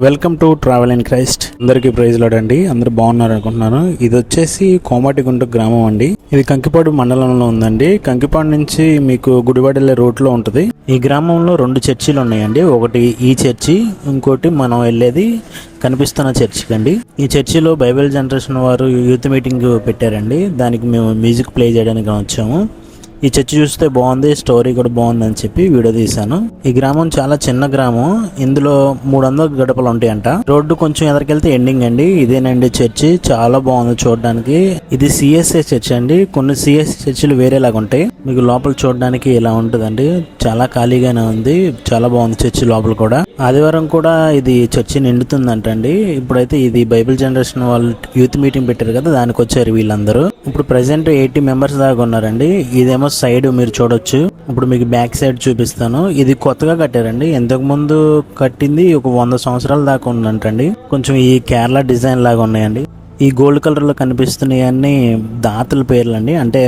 Welcome to travel in Christ. అందరికీ praise lord అండి. అందరూ బాగున్నారు అనుకుంటున్నాను. ఇది వచ్చేసి కోమటిగుంట గ్రామం అండి. ఇది కంకిపాడు మండలంలో ఉందండి. కంకిపాడు నుంచి మీకు గుడివాడ వెళ్ళే రూట్లో ఉంటుంది. ఈ గ్రామంలో 2 చర్చిలు ఉన్నాయండి. ఒకటి ఈ చర్చి, ఇంకోటి మనం వెళ్ళేది కనిపిస్తున్న చర్చికి అండి. ఈ చర్చిలో బైబిల్ జనరేషన్ వారు యూత్ మీటింగ్ పెట్టారండి. దానికి మేము మ్యూజిక్ ప్లే చేయడానికి వచ్చాము. ఈ చర్చి చూస్తే బాగుంది, స్టోరీ కూడా బాగుంది అని చెప్పి వీడియో తీశాను. ఈ గ్రామం చాలా చిన్న గ్రామం. ఇందులో 300 గడపలు ఉంటాయంట. రోడ్డు కొంచెం ఎదరికెళ్తే ఎండింగ్ అండి. ఇదేనండి చర్చి. చాలా బాగుంది చూడడానికి. ఇది సిఎస్ఐ చర్చ్ అండి. కొన్ని సిఎస్ఐ చర్చిలు వేరేలాగా ఉంటాయి. మీకు లోపల చూడడానికి ఇలా ఉంటుందండి. చాలా ఖాళీగానే ఉంది. చాలా బాగుంది చర్చి లోపల కూడా. ఆదివారం కూడా ఇది చర్చి నిండుతుందంటండి. ఇప్పుడైతే ఇది బైబిల్ జనరేషన్ వాళ్ళు యూత్ మీటింగ్ పెట్టారు కదా, దానికి వచ్చారు వీళ్ళందరూ. ఇప్పుడు ప్రెసెంట్ 80 మెంబర్స్ దాకా ఉన్నారండి. ఇదేమో సైడ్ మీరు చూడొచ్చు. ఇప్పుడు మీకు బ్యాక్ సైడ్ చూపిస్తాను. ఇది కొత్తగా కట్టారండి. ఇంతకు ముందు కట్టింది ఒక 100 సంవత్సరాల దాకా ఉందంటండి. కొంచెం ఈ కేరళ డిజైన్ లాగా ఉన్నాయండి. ఈ గోల్డ్ కలర్ లో కనిపిస్తున్నాయి అన్ని దాతల పేర్లు అండి. అంటే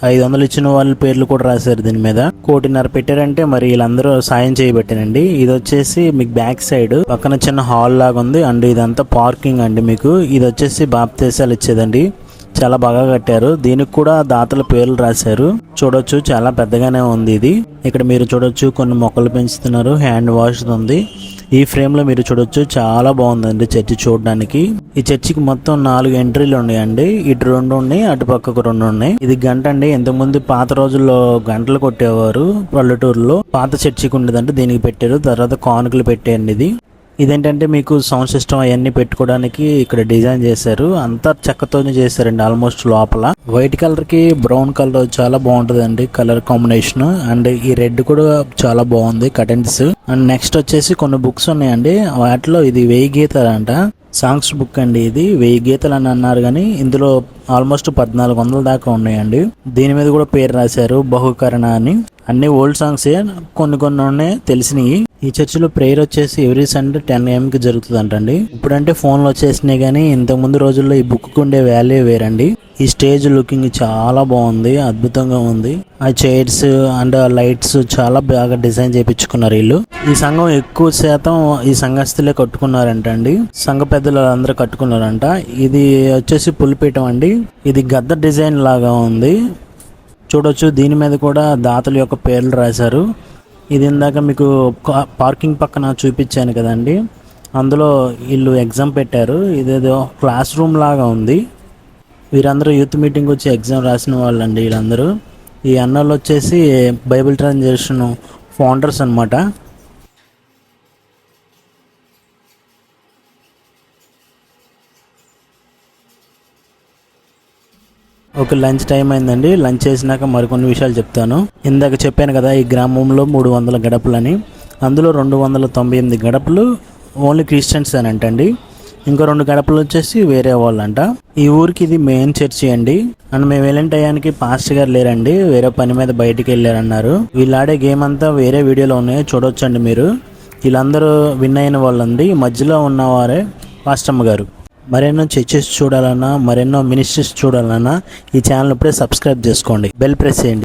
500 ఇచ్చిన వాళ్ళ పేర్లు కూడా రాశారు దీని మీద. 1.5 కోటి పెట్టారంటే మరి వీళ్ళందరూ సాయం చేయబట్టానండి. ఇది వచ్చేసి మీకు బ్యాక్ సైడ్ పక్కన చిన్న హాల్ లాగా ఉంది. అండ్ ఇదంతా పార్కింగ్ అండి. మీకు ఇది వచ్చేసి బాప్తీసాలు ఇచ్చేదండి. చాలా బాగా కట్టారు. దీనికి కూడా దాతల పేర్లు రాశారు. చూడొచ్చు, చాలా పెద్దగానే ఉంది ఇది. ఇక్కడ మీరు చూడొచ్చు కొన్ని మొక్కలు పెంచుతున్నారు. హ్యాండ్ వాష్ ఉంది. ఈ ఫ్రేమ్ లో మీరు చూడొచ్చు, చాలా బాగుందండి చర్చి చూడడానికి. ఈ చర్చికి మొత్తం 4 ఎంట్రీలు ఉన్నాయండి. ఇటు 2 ఉన్నాయి, అటు పక్కకు 2 ఉన్నాయి. ఇది గంట అండి. ఇంతకుముందు పాత రోజుల్లో గంటలు కొట్టేవారు పల్లెటూరులో. పాత చర్చికి ఉండేదంటే దీనికి పెట్టారు. తర్వాత కానుకలు పెట్టేయండి. ఇదేంటంటే మీకు సౌండ్ సిస్టమ్ అవన్నీ పెట్టుకోవడానికి ఇక్కడ డిజైన్ చేశారు. అంతా చెక్కతోనే చేశారండి. ఆల్మోస్ట్ లోపల వైట్ కలర్ కి బ్రౌన్ కలర్ చాలా బాగుంటుందండి కలర్ కాంబినేషన్. అండ్ ఈ రెడ్ కూడా చాలా బాగుంది కర్టెన్స్. అండ్ నెక్స్ట్ వచ్చేసి కొన్ని బుక్స్ ఉన్నాయండి. వాటిలో ఇది 1000 గీతాలు అంట. సాంగ్స్ బుక్ అండి. ఇది 1000 గీతాలు అని అన్నారు కానీ ఇందులో ఆల్మోస్ట్ 1400 దాకా ఉన్నాయండి. దీని మీద కూడా పేరు రాశారు, బహుకరణ అని. అన్ని ఓల్డ్ సాంగ్స్ కొన్ని ఉన్నాయి తెలిసినవి. ఈ చర్చిలో ప్రేయర్ వచ్చేసి ఎవ్రీ సండే 10 AM కి జరుగుతుంది అంటండి. ఇప్పుడంటే ఫోన్లు వచ్చేసినాయి కానీ ఇంతకు ముందు రోజుల్లో ఈ బుక్ ఉండే వాల్యూ వేరండి. ఈ స్టేజ్ లుకింగ్ చాలా బాగుంది, అద్భుతంగా ఉంది. ఆ చైర్స్ అండ్ లైట్స్ చాలా బాగా డిజైన్ చేయించుకున్నారు వీళ్ళు. ఈ సంఘం ఎక్కువ శాతం ఈ సంఘస్థులే కట్టుకున్నారంటండి. సంఘ పెద్దలు అందరూ కట్టుకున్నారంట. ఇది వచ్చేసి పులిపీఠం అండి. ఇది గద్ద డిజైన్ లాగా ఉంది. చూడొచ్చు, దీని మీద కూడా దాతల యొక్క పేర్లు రాశారు. ఇది ఇందాక మీకు పార్కింగ్ పక్కన చూపించాను కదండి, అందులో వీళ్ళు ఎగ్జామ్ పెట్టారు. ఇదేదో క్లాస్ రూమ్ లాగా ఉంది. వీరందరూ యూత్ మీటింగ్ వచ్చి ఎగ్జామ్ రాసిన వాళ్ళండి వీళ్ళందరూ. ఈ అన్నోళ్ళు వచ్చేసి బైబిల్ ట్రాన్స్లేషన్ ఫౌండర్స్ అనమాట. ఒక లంచ్ టైం అయిందండి. లంచ్ చేసినాక మరికొన్ని విషయాలు చెప్తాను. ఇందాక చెప్పాను కదా ఈ గ్రామంలో 300 గడపలని. అందులో 298 గడపలు ఓన్లీ క్రిస్టియన్స్ అని అంటండి. ఇంకో 2 గడపలు వచ్చేసి వేరే వాళ్ళంట. ఈ ఊరికి ఇది మెయిన్ చర్చి అండి. అండ్ మేము వెళ్ళిన టయానికి పాస్టర్ గారు లేరండి, వేరే పని మీద బయటికి వెళ్ళారన్నారు. వీళ్ళు ఆడే గేమ్ అంతా వేరే వీడియోలో ఉన్నాయి, చూడొచ్చండి మీరు. వీళ్ళందరూ విన్ అయిన వాళ్ళండి. మధ్యలో ఉన్నవారే పాస్టమ్మ గారు. మరెన్నో చర్చెస్ చూడాలన్నా, మరెన్నో మినిస్ట్రీస్ చూడాలన్నా ఈ ఛానల్ ఇప్పుడే సబ్స్క్రైబ్ చేసుకోండి, బెల్ ప్రెస్ చేయండి.